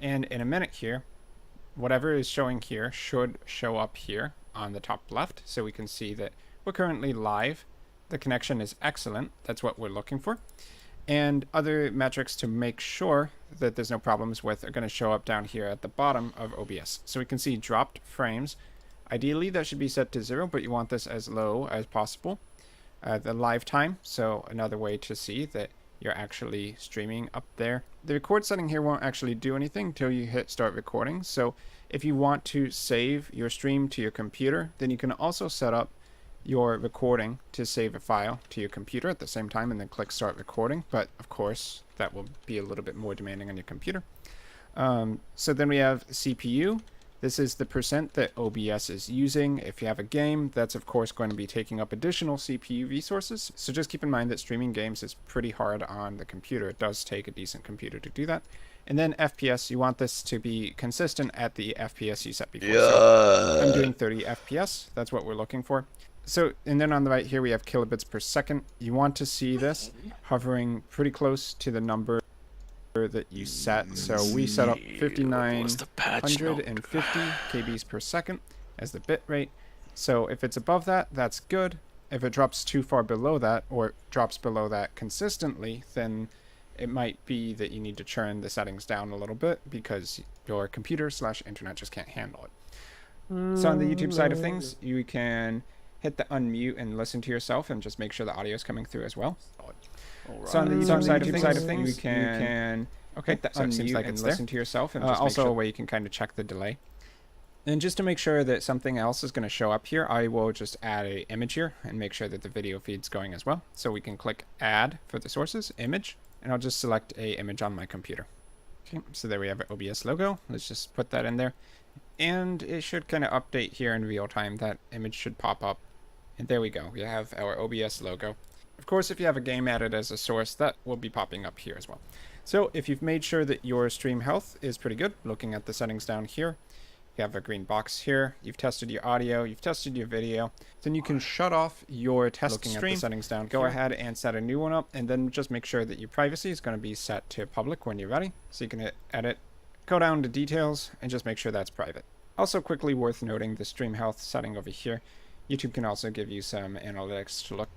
And in a minute here, whatever is showing here should show up here on the top left, so we can see that we're currently live. The connection is excellent. That's what we're looking for. And other metrics to make sure that there's no problems with are going to show up down here at the bottom of OBS. So we can see dropped frames. Ideally, that should be set to 0, but you want this as low as possible. The live time, so another way to see that you're actually streaming up there. The record setting here won't actually do anything until you hit start recording. So if you want to save your stream to your computer, then you can also set up your recording to save a file to your computer at the same time and then click start recording. But of course, that will be a little bit more demanding on your computer. So then we have CPU. This is the percent that OBS is using. If you have a game, that's of course going to be taking up additional CPU resources. So just keep in mind that streaming games is pretty hard on the computer. It does take a decent computer to do that. And then FPS, you want this to be consistent at the FPS you set before. Yeah. So I'm doing 30 FPS. That's what we're looking for. So, and then on the right here, we have kilobits per second. You want to see this hovering pretty close to the number that you set. So we set up 5950 kbs per second as the bit rate. So if it's above that, that's good. If it drops too far below that, or drops below that consistently, then it might be that you need to turn the settings down a little bit because your computer / internet just can't handle it. So on the YouTube side of things, you can hit the unmute and listen to yourself and just make sure the audio is coming through as well. Right. So on the YouTube side of things, you can hit the unmute and listen to yourself, and just also a way you can kind of check the delay. And just to make sure that something else is going to show up here, I will just add an image here and make sure that the video feed's going as well. So we can click add for the sources, image, and I'll just select a image on my computer. Okay, so there we have an OBS logo. Let's just put that in there. And it should kind of update here in real time. That image should pop up. And there we go. We have our OBS logo. Of course, if you have a game added as a source, that will be popping up here as well. So if you've made sure that your stream health is pretty good, looking at the settings down here, you have a green box here, you've tested your audio, you've tested your video, then you can shut off your test stream, at the settings down go ahead and set a new one up, and then just make sure that your privacy is going to be set to public when you're ready. So you can hit edit, go down to details, and just make sure that's private. Also quickly worth noting the stream health setting over here. YouTube can also give you some analytics to look